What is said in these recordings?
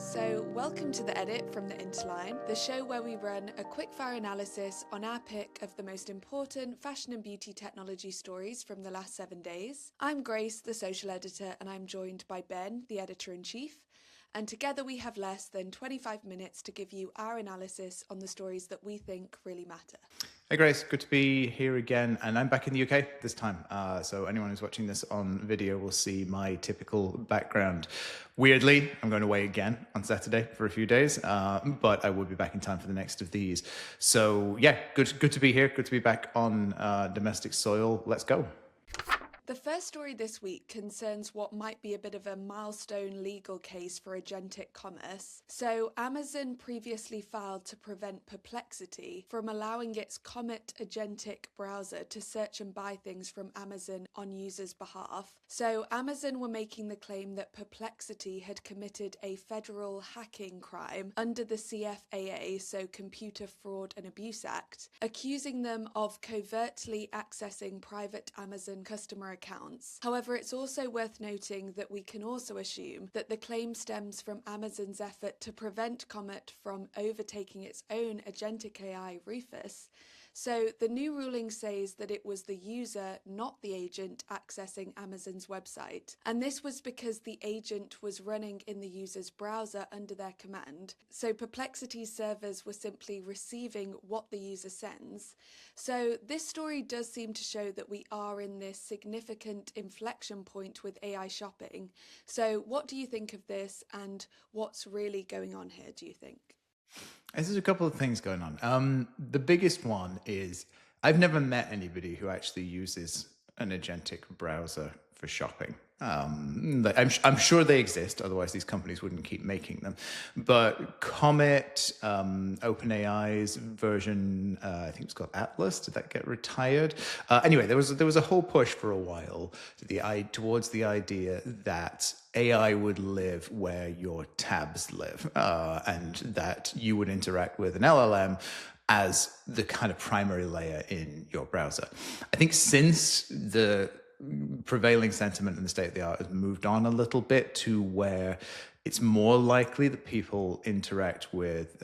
So, welcome to The Edit from The Interline, the show where we run a quickfire analysis on our pick of the most important fashion and beauty technology stories from the last 7 days. I'm Grace, the social editor, and I'm joined by Ben, the editor-in-chief. And together we have less than 25 minutes to give you our analysis on the stories that we think really matter. Hey Grace, good to be here again, and I'm back in the UK this time. So anyone who's watching this on video will see my typical background. Weirdly, I'm going away again on Saturday for a few days, but I will be back in time for the next of these. So yeah, good to be here. Good to be back on domestic soil. Let's go. The first story this week concerns what might be a bit of a milestone legal case for agentic commerce. So, Amazon previously filed to prevent Perplexity from allowing its Comet agentic browser to search and buy things from Amazon on users' behalf. So, Amazon were making the claim that Perplexity had committed a federal hacking crime under the CFAA, so Computer Fraud and Abuse Act, accusing them of covertly accessing private Amazon customer accounts. However, it's also worth noting that we can also assume that the claim stems from Amazon's effort to prevent Comet from overtaking its own agentic AI, Rufus. So the new ruling says that it was the user, not the agent, accessing Amazon's website. And this was because the agent was running in the user's browser under their command. So Perplexity's servers were simply receiving what the user sends. So this story does seem to show that we are in this significant inflection point with AI shopping. So what do you think of this, and what's really going on here, do you think? There's a couple of things going on. The biggest one is I've never met anybody who actually uses an agentic browser for shopping. I'm sure they exist, otherwise these companies wouldn't keep making them. But Comet, OpenAI's version, I think it's called Atlas. Did that get retired? Anyway, there was a whole push for a while towards the idea that AI would live where your tabs live, and that you would interact with an LLM as the kind of primary layer in your browser. I think since the prevailing sentiment in the state of the art has moved on a little bit to where it's more likely that people interact with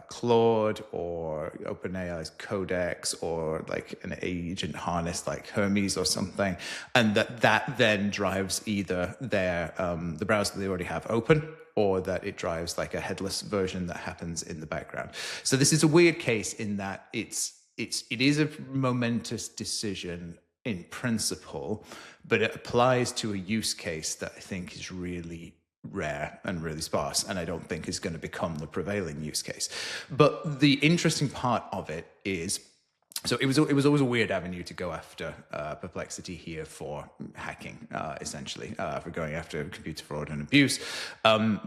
Claude or OpenAI's Codex or like an agent harness like Hermes or something, and that then drives either their the browser they already have open, or that it drives like a headless version that happens in the background. So this is a weird case in that it is a momentous decision in principle, but it applies to a use case that I think is really rare and really sparse, and I don't think is going to become the prevailing use case. But the interesting part of it is, so it was always a weird avenue to go after Perplexity here for hacking, essentially, for going after computer fraud and abuse.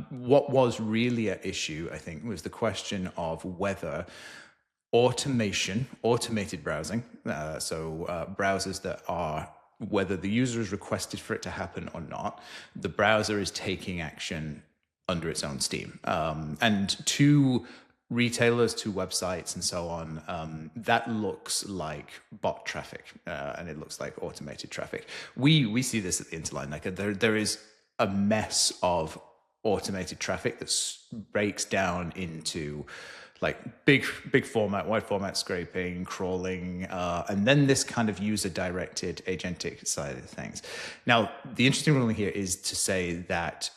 What was really at issue, I think, was the question of whether automated browsing, browsers that are, whether the user is requested for it to happen or not, the browser is taking action under its own steam. And to retailers, to websites and so on, that looks like bot traffic, and it looks like automated traffic. We see this at the Interline. Like there is a mess of automated traffic that breaks down into like big format, wide format scraping, crawling, and then this kind of user-directed agentic side of things. Now, the interesting ruling here is to say that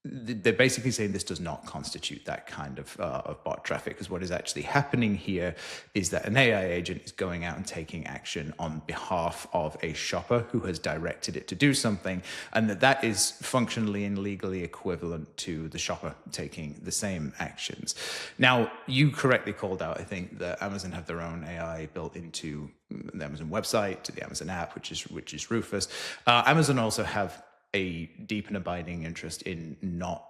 they're basically saying this does not constitute that kind of bot traffic, because what is actually happening here is that an AI agent is going out and taking action on behalf of a shopper who has directed it to do something, and that is functionally and legally equivalent to the shopper taking the same actions. Now, you correctly called out, I think, that Amazon have their own AI built into the Amazon website, to the Amazon app, which is Rufus. Amazon also have a deep and abiding interest in not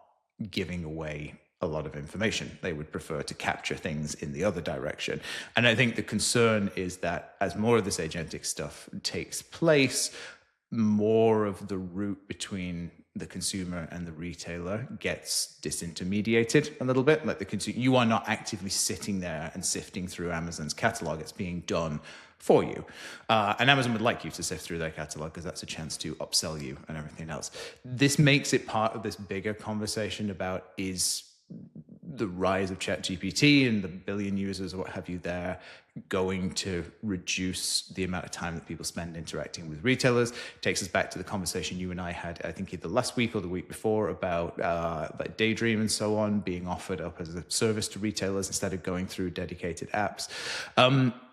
giving away a lot of information. They would prefer to capture things in the other direction. And I think the concern is that as more of this agentic stuff takes place, more of the route between the consumer and the retailer gets disintermediated a little bit. Like the consumer, you are not actively sitting there and sifting through Amazon's catalog. It's being done for you. And Amazon would like you to sift through their catalog because that's a chance to upsell you and everything else. This makes it part of this bigger conversation about, is the rise of ChatGPT and the billion users or what have you there going to reduce the amount of time that people spend interacting with retailers? It takes us back to the conversation you and I had, I think either last week or the week before, about like Daydream and so on being offered up as a service to retailers instead of going through dedicated apps.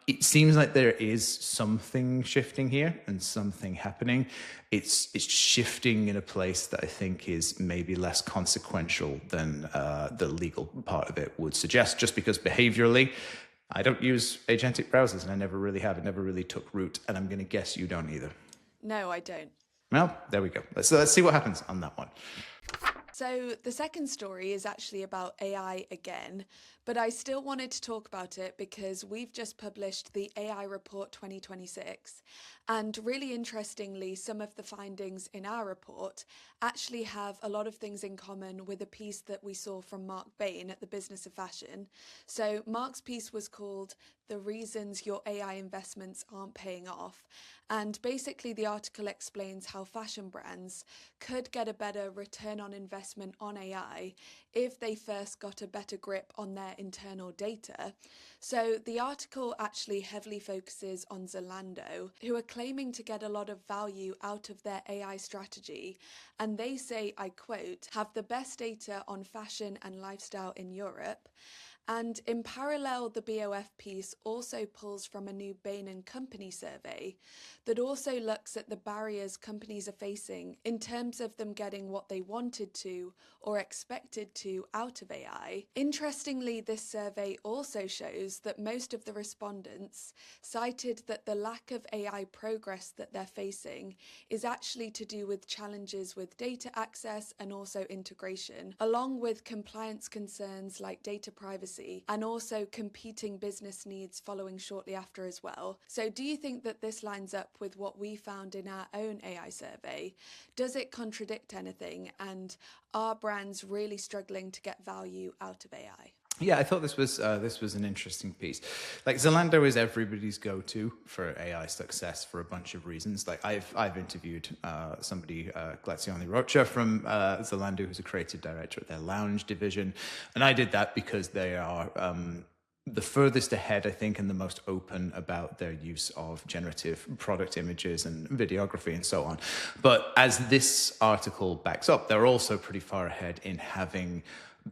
It seems like there is something shifting here and something happening. It's shifting in a place that I think is maybe less consequential than the legal part of it would suggest, just because behaviorally, I don't use agentic browsers and I never really have. It never really took root. And I'm going to guess you don't either. No, I don't. Well, there we go. Let's see what happens on that one. So the second story is actually about AI again, but I still wanted to talk about it because we've just published the AI Report 2026. And really interestingly, some of the findings in our report actually have a lot of things in common with a piece that we saw from Mark Bain at the Business of Fashion. So Mark's piece was called "The Reasons Your AI Investments Aren't Paying Off." And basically the article explains how fashion brands could get a better return on investment on AI if they first got a better grip on their internal data. So the article actually heavily focuses on Zalando, who are claiming to get a lot of value out of their AI strategy. And they say, I quote, "have the best data on fashion and lifestyle in Europe." And in parallel, the BOF piece also pulls from a new Bain & Company survey that also looks at the barriers companies are facing in terms of them getting what they wanted to or expected to out of AI. Interestingly, this survey also shows that most of the respondents cited that the lack of AI progress that they're facing is actually to do with challenges with data access and also integration, along with compliance concerns like data privacy and also competing business needs following shortly after as well. So do you think that this lines up with what we found in our own AI survey? Does it contradict anything? And are brands really struggling to get value out of AI? Yeah, I thought this was an interesting piece. Like, Zalando is everybody's go-to for AI success for a bunch of reasons. Like, I've interviewed somebody, Glazioni Rocha from Zalando, who's a creative director at their lounge division, and I did that because they are the furthest ahead, I think, and the most open about their use of generative product images and videography and so on. But as this article backs up, they're also pretty far ahead in having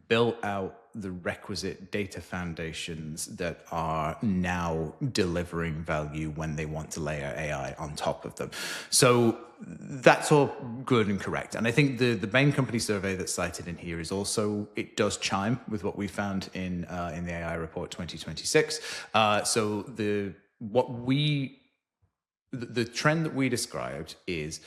built out the requisite data foundations that are now delivering value when they want to layer AI on top of them. So that's all good and correct. And I think the Bain Company survey that's cited in here is also, it does chime with what we found in the AI Report 2026. So the trend that we described is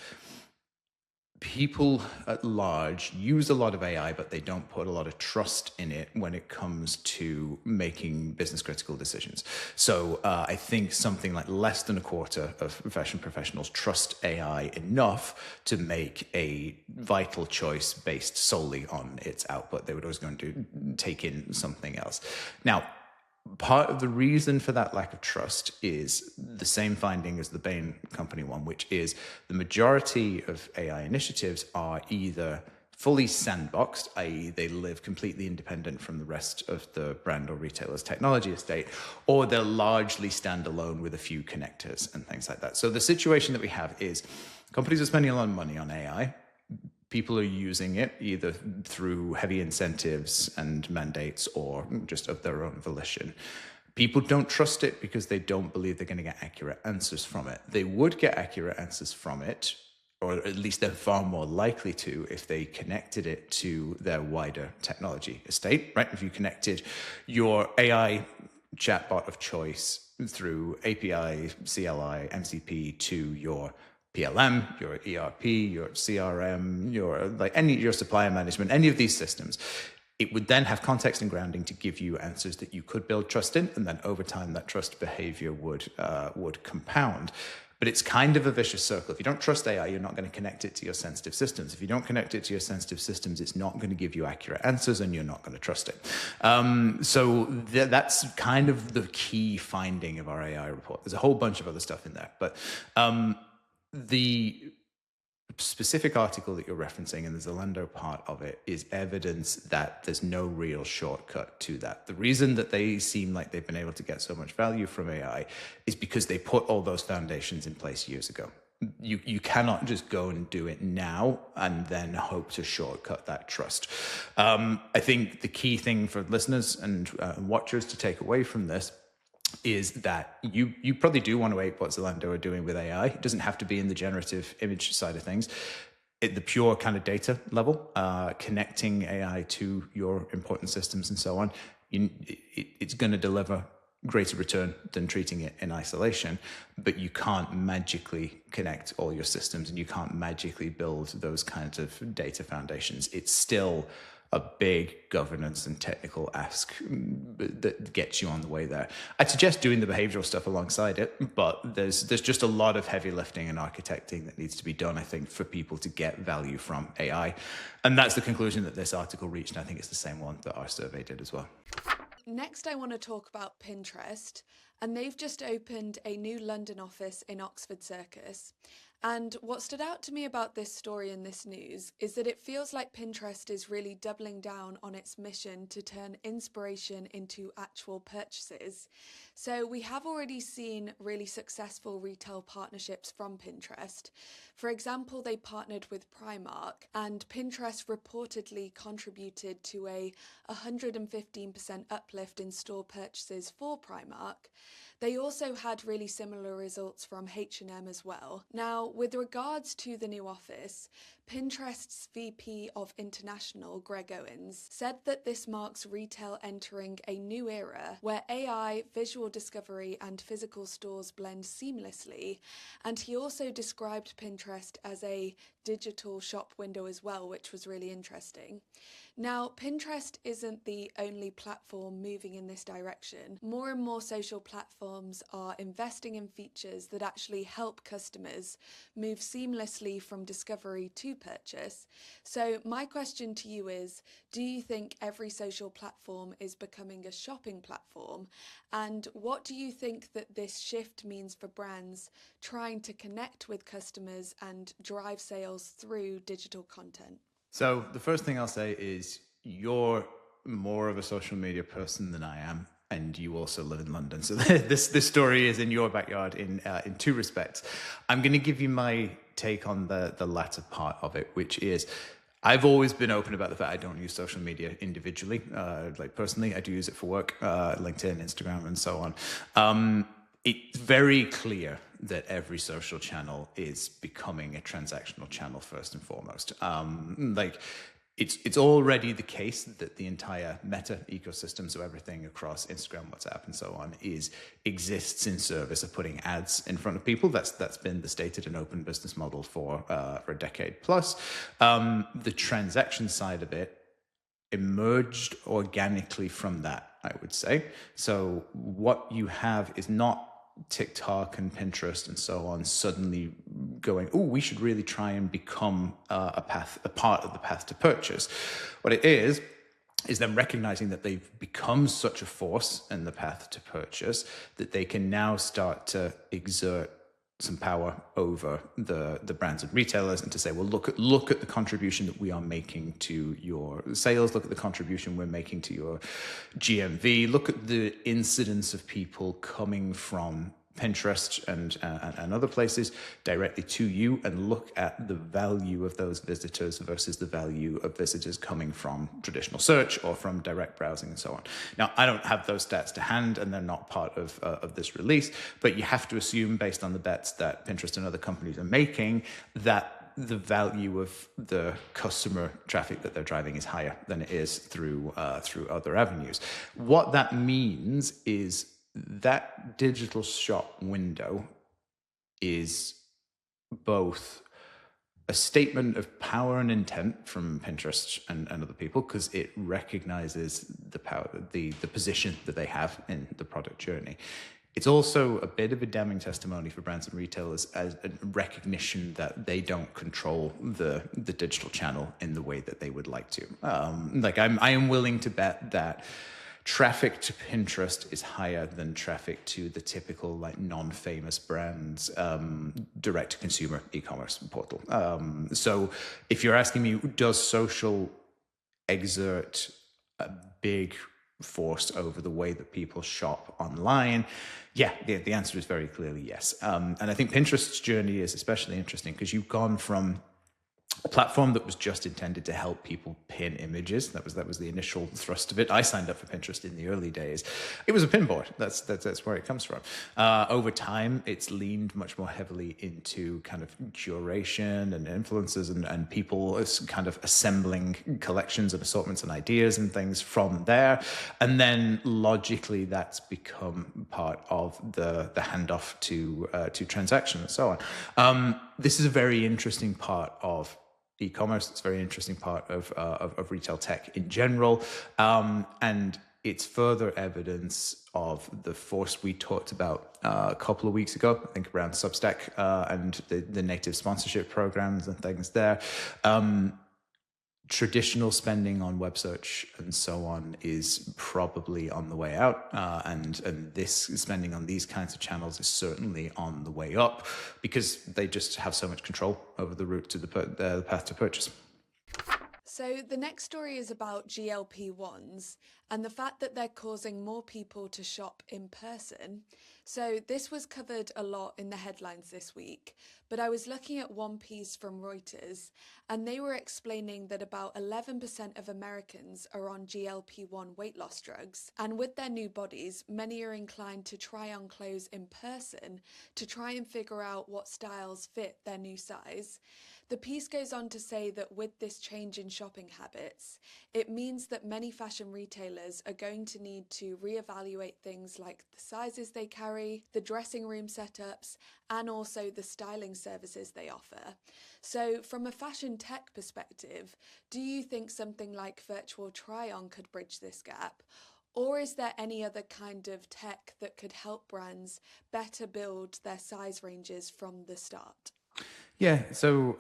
people at large use a lot of AI, but they don't put a lot of trust in it when it comes to making business critical decisions. So I think something like less than a quarter of fashion professionals trust AI enough to make a vital choice based solely on its output. They would always going to take in something else. Now, part of the reason for that lack of trust is the same finding as the Bain Company one, which is the majority of AI initiatives are either fully sandboxed, i.e. they live completely independent from the rest of the brand or retailer's technology estate, or they're largely standalone with a few connectors and things like that. So the situation that we have is companies are spending a lot of money on AI. People are using it either through heavy incentives and mandates or just of their own volition. People don't trust it because they don't believe they're going to get accurate answers from it. They would get accurate answers from it, or at least they're far more likely to if they connected it to their wider technology estate, right? If you connected your AI chatbot of choice through API, CLI, MCP to your PLM, your ERP, your CRM, your supplier management, any of these systems, it would then have context and grounding to give you answers that you could build trust in, and then over time that trust behavior would compound. But it's kind of a vicious circle. If you don't trust AI, you're not going to connect it to your sensitive systems. If you don't connect it to your sensitive systems, it's not going to give you accurate answers, and you're not going to trust it. So that's kind of the key finding of our AI report. There's a whole bunch of other stuff in there, but the specific article that you're referencing and the Zalando part of it is evidence that there's no real shortcut to that. The reason that they seem like they've been able to get so much value from AI is because they put all those foundations in place years ago. You cannot just go and do it now and then hope to shortcut that trust. I think the key thing for listeners and watchers to take away from this is that you probably do want to ape what Zalando are doing with AI. It doesn't have to be in the generative image side of things. At the pure kind of data level, connecting AI to your important systems and so on, it's going to deliver greater return than treating it in isolation, but you can't magically connect all your systems and you can't magically build those kinds of data foundations. It's still a big governance and technical ask that gets you on the way there. I'd suggest doing the behavioral stuff alongside it, but there's just a lot of heavy lifting and architecting that needs to be done, I think, for people to get value from AI. And that's the conclusion that this article reached, and I think it's the same one that our survey did as well. Next, I want to talk about Pinterest, and they've just opened a new London office in Oxford Circus. And what stood out to me about this story and this news is that it feels like Pinterest is really doubling down on its mission to turn inspiration into actual purchases. So we have already seen really successful retail partnerships from Pinterest. For example, they partnered with Primark, and Pinterest reportedly contributed to a 115% uplift in store purchases for Primark. They also had really similar results from H&M as well. Now, with regards to the new office, Pinterest's VP of International, Greg Owens, said that this marks retail entering a new era where AI, visual discovery, and physical stores blend seamlessly. And he also described Pinterest as a digital shop window as well, which was really interesting. Now, Pinterest isn't the only platform moving in this direction. More and more social platforms are investing in features that actually help customers move seamlessly from discovery to purchase. So my question to you is, do you think every social platform is becoming a shopping platform? And what do you think that this shift means for brands trying to connect with customers and drive sales through digital content? So the first thing I'll say is you're more of a social media person than I am, and you also live in London. So this story is in your backyard in two respects. I'm going to give you my take on the latter part of it, which is I've always been open about the fact I don't use social media individually. Like personally, I do use it for work, LinkedIn, Instagram, and so on. It's very clear that every social channel is becoming a transactional channel first and foremost. It's already the case that the entire Meta ecosystem, so everything across Instagram, WhatsApp, and so on, exists in service of putting ads in front of people. That's been the stated and open business model for a decade plus. The transaction side of it emerged organically from that, I would say. So what you have is not TikTok and Pinterest and so on suddenly going, oh, we should really try and become a part of the path to purchase. What it is them recognizing that they've become such a force in the path to purchase that they can now start to exert some power over the brands and retailers, and to say, well, look at the contribution that we are making to your sales, look at the contribution we're making to your GMV, look at the incidence of people coming from Pinterest and other places directly to you, and look at the value of those visitors versus the value of visitors coming from traditional search or from direct browsing and so on. Now, I don't have those stats to hand, and they're not part of this release, but you have to assume, based on the bets that Pinterest and other companies are making, that the value of the customer traffic that they're driving is higher than it is through other avenues. What that means is that digital shop window is both a statement of power and intent from Pinterest and other people, because it recognizes the power, the position that they have in the product journey. It's also a bit of a damning testimony for brands and retailers as a recognition that they don't control the digital channel in the way that they would like to. I am willing to bet that traffic to Pinterest is higher than traffic to the typical like non-famous brands direct-to-consumer e-commerce portal. So if you're asking me, does social exert a big force over the way that people shop online? Yeah, the answer is very clearly yes. And I think Pinterest's journey is especially interesting because you've gone from a platform that was just intended to help people pin images. That was the initial thrust of it. I signed up for Pinterest in the early days. It was a pin board. That's where it comes from. Over time, it's leaned much more heavily into kind of curation and influencers and people kind of assembling collections and assortments and ideas and things from there. And then logically, that's become part of the handoff to transaction and so on. This is a very interesting part of e-commerce. It's a very interesting part of retail tech in general. And it's further evidence of the force we talked about a couple of weeks ago, I think around Substack and the native sponsorship programs and things there. Traditional spending on web search and so on is probably on the way out, and this spending on these kinds of channels is certainly on the way up because they just have so much control over the route to the path to purchase. So the next story is about GLP-1s and the fact that they're causing more people to shop in person. So this was covered a lot in the headlines this week, but I was looking at one piece from Reuters and they were explaining that about 11% of Americans are on GLP-1 weight loss drugs. And with their new bodies, many are inclined to try on clothes in person to try and figure out what styles fit their new size. The piece goes on to say that with this change in shopping habits, it means that many fashion retailers are going to need to reevaluate things like the sizes they carry, the dressing room setups, and also the styling services they offer. So from a fashion tech perspective, do you think something like virtual try-on could bridge this gap? Or is there any other kind of tech that could help brands better build their size ranges from the start? Yeah, so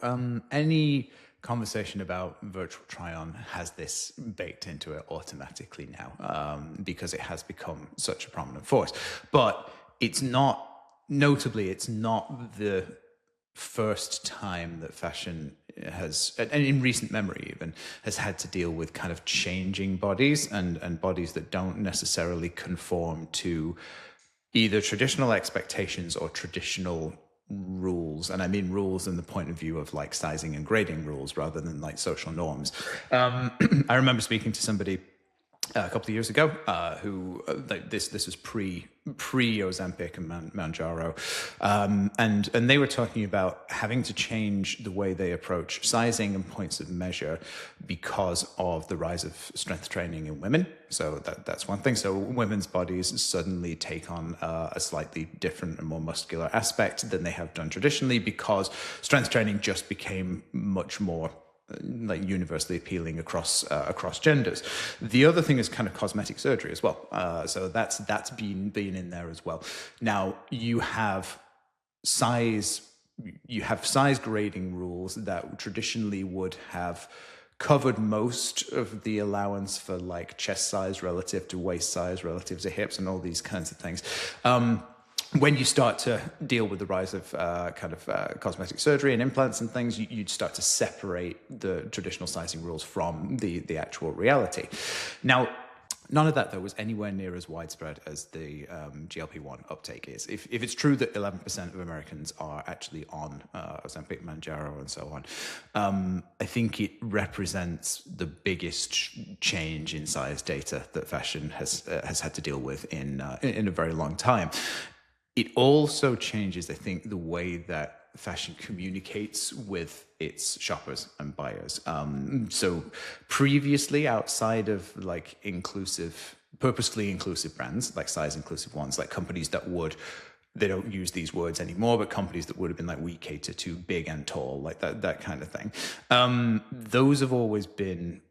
any conversation about virtual try-on has this baked into it automatically now because it has become such a prominent force. But it's not, notably, it's not the first time that fashion has, and in recent memory even, has had to deal with kind of changing bodies and bodies that don't necessarily conform to either traditional expectations or traditional rules. And I mean rules in the point of view of like sizing and grading rules rather than like social norms. I remember speaking to somebody a couple of years ago who this was pre Ozempic and Mounjaro, and they were talking about having to change the way they approach sizing and points of measure because of the rise of strength training in women. So that's one thing. So women's bodies suddenly take on a slightly different and more muscular aspect than they have done traditionally because strength training just became much more like universally appealing across genders. The other thing is kind of cosmetic surgery as well. So that's been in there as well. Now you have size grading rules that traditionally would have covered most of the allowance for like chest size relative to waist size relative to hips and all these kinds of things. When you start to deal with the rise of cosmetic surgery and implants and things, you'd start to separate the traditional sizing rules from the actual reality. Now, none of that, though, was anywhere near as widespread as the GLP-1 uptake is. If it's true that 11% of Americans are actually on Ozempic, Mounjaro, and so on, I think it represents the biggest change in size data that fashion has had to deal with in a very long time. It also changes, I think, the way that fashion communicates with its shoppers and buyers. So previously, outside of like purposefully inclusive brands, like size inclusive ones, like companies that they don't use these words anymore, but companies that would have been like, we cater to big and tall, like that kind of thing. Those have always been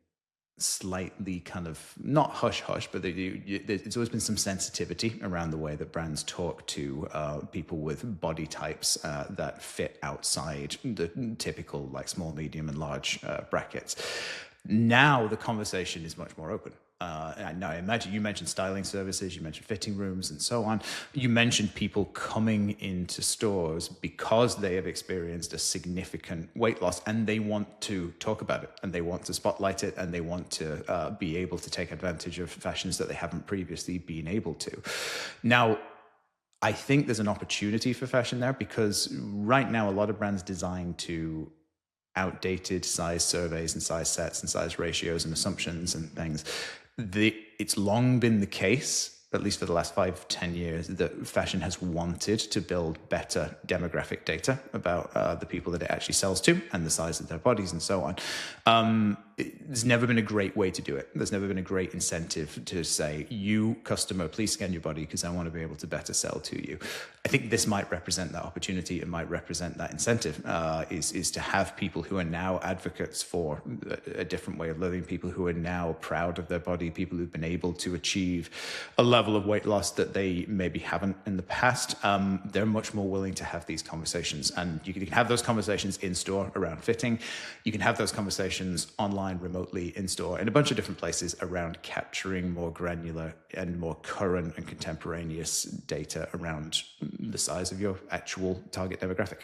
slightly kind of not hush hush, but there's always been some sensitivity around the way that brands talk to people with body types that fit outside the typical like small, medium, and large brackets. Now the conversation is much more open. Now, I imagine you mentioned styling services, you mentioned fitting rooms and so on. You mentioned people coming into stores because they have experienced a significant weight loss and they want to talk about it and they want to spotlight it and they want to be able to take advantage of fashions that they haven't previously been able to. Now, I think there's an opportunity for fashion there because right now a lot of brands design to outdated size surveys and size sets and size ratios and assumptions and things. It's long been the case, at least for the last 5-10 years, that fashion has wanted to build better demographic data about the people that it actually sells to and the size of their bodies and so on. There's never been a great way to do it. There's never been a great incentive to say, you customer, please scan your body because I want to be able to better sell to you. I think this might represent that opportunity. It might represent that incentive, is to have people who are now advocates for a different way of living, people who are now proud of their body, people who've been able to achieve a level of weight loss that they maybe haven't in the past. They're much more willing to have these conversations. And you can have those conversations in store around fitting. You can have those conversations online, remotely, in store, in a bunch of different places around capturing more granular and more current and contemporaneous data around the size of your actual target demographic.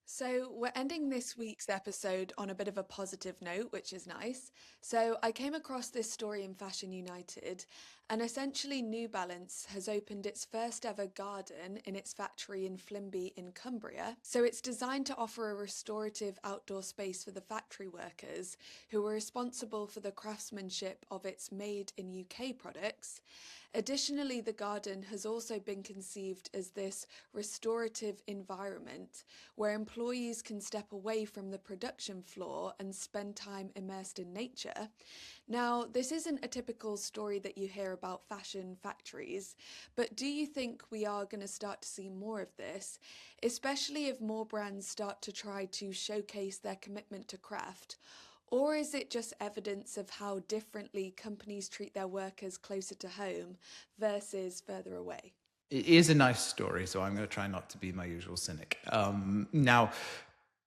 So we're ending this week's episode on a bit of a positive note, which is nice. So I came across this story in Fashion United, and essentially New Balance has opened its first ever garden in its factory in Flimby in Cumbria. So it's designed to offer a restorative outdoor space for the factory workers who are responsible for the craftsmanship of its made in UK products. Additionally, the garden has also been conceived as this restorative environment where employees can step away from the production floor and spend time immersed in nature. Now, this isn't a typical story that you hear about fashion factories, but do you think we are going to start to see more of this, especially if more brands start to try to showcase their commitment to craft? Or is it just evidence of how differently companies treat their workers closer to home versus further away? It is a nice story, so I'm going to try not to be my usual cynic. Now,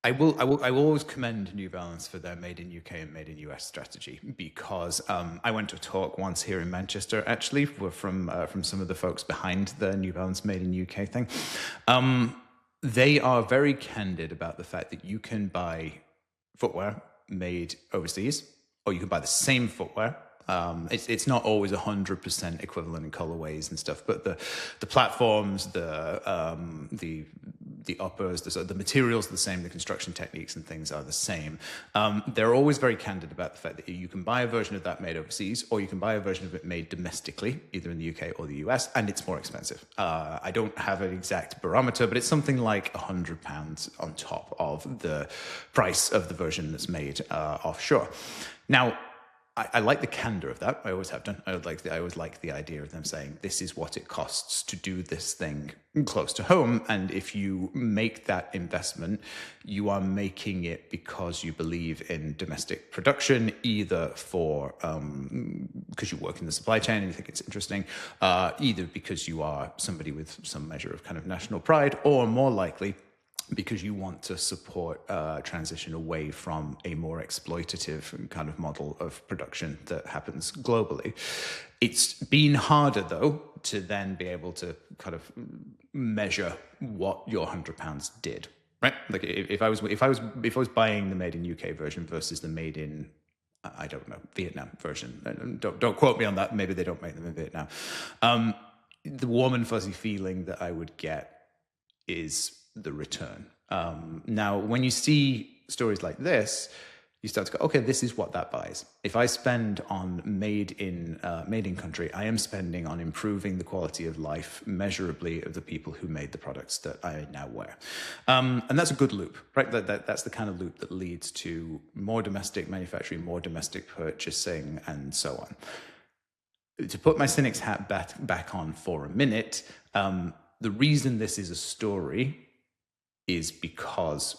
I will always commend New Balance for their Made in UK and Made in US strategy because I went to a talk once here in Manchester, actually, from some of the folks behind the New Balance Made in UK thing. They are very candid about the fact that you can buy footwear made overseas, or you can buy the same footwear. It's not always 100% equivalent in colorways and stuff, but the platforms, the uppers, the materials are the same, the construction techniques and things are the same. They're always very candid about the fact that you can buy a version of that made overseas, or you can buy a version of it made domestically, either in the UK or the US, and it's more expensive. I don't have an exact barometer, but it's something like £100 on top of the price of the version that's made offshore. Now, I like the candor of that. I always have done. I always like the idea of them saying, this is what it costs to do this thing close to home. And if you make that investment, you are making it because you believe in domestic production, either for because you work in the supply chain and you think it's interesting, either because you are somebody with some measure of kind of national pride, or more likely, because you want to support transition away from a more exploitative kind of model of production that happens globally. It's been harder, though, to then be able to kind of measure what your £100 did. Right? Like if I was buying the made in UK version versus the made in, I don't know, Vietnam version. Don't quote me on that. Maybe they don't make them in Vietnam. The warm and fuzzy feeling that I would get is the return. Now, when you see stories like this, you start to go, okay, this is what that buys. If I spend on made in country, I am spending on improving the quality of life measurably of the people who made the products that I now wear. And that's a good loop, right? That's the kind of loop that leads to more domestic manufacturing, more domestic purchasing, and so on. To put my cynic's hat back on for a minute, the reason this is a story is because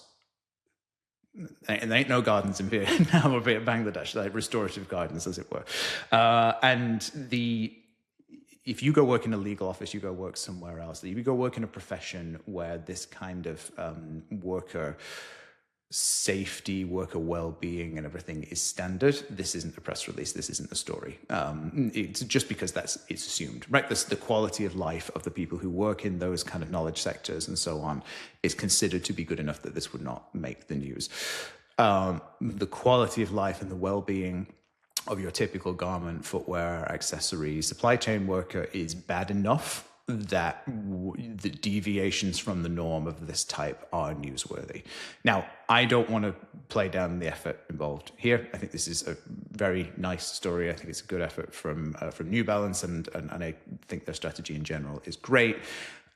there ain't no gardens in Vietnam or Bangladesh, like restorative gardens, as it were. If you go work in a legal office, you go work somewhere else, if you go work in a profession where this kind of worker safety, worker well-being, and everything is standard. This isn't a press release. This isn't a story. It's just because it's assumed, right? The quality of life of the people who work in those kind of knowledge sectors and so on is considered to be good enough that this would not make the news. The quality of life and the well-being of your typical garment, footwear, accessories, supply chain worker is bad enough that the deviations from the norm of this type are newsworthy. Now, I don't want to play down the effort involved here. I think this is a very nice story. I think it's a good effort from New Balance, and I think their strategy in general is great.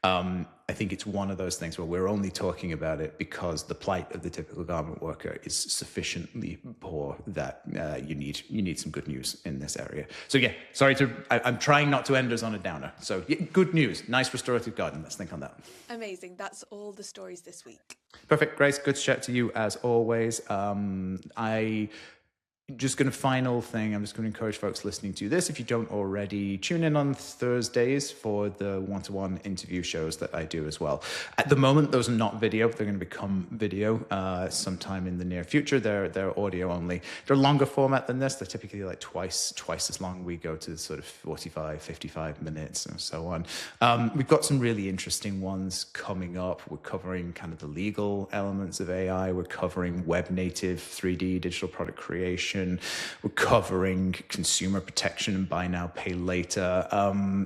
I think it's one of those things where we're only talking about it because the plight of the typical garment worker is sufficiently poor that you need some good news in this area. So yeah, I'm trying not to end us on a downer. So yeah, good news, nice restorative garden. Let's think on that. Amazing. That's all the stories this week. Perfect, Grace. Good to chat to you as always. Just going to final thing, I'm just going to encourage folks listening to this, if you don't already, tune in on Thursdays for the one-to-one interview shows that I do as well. At the moment, those are not video. They're going to become video sometime in the near future. They're audio only. They're longer format than this. They're typically like twice as long. We go to sort of 45, 55 minutes and so on. We've got some really interesting ones coming up. We're covering kind of the legal elements of AI. We're covering web native 3D digital product creation. We're covering consumer protection and buy now, pay later.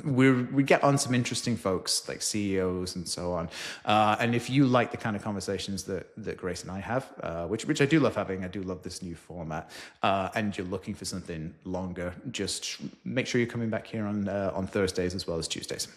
We get on some interesting folks like CEOs and so on. And if you like the kind of conversations that Grace and I have, which I do love having, I do love this new format, and you're looking for something longer, just make sure you're coming back here on Thursdays as well as Tuesdays.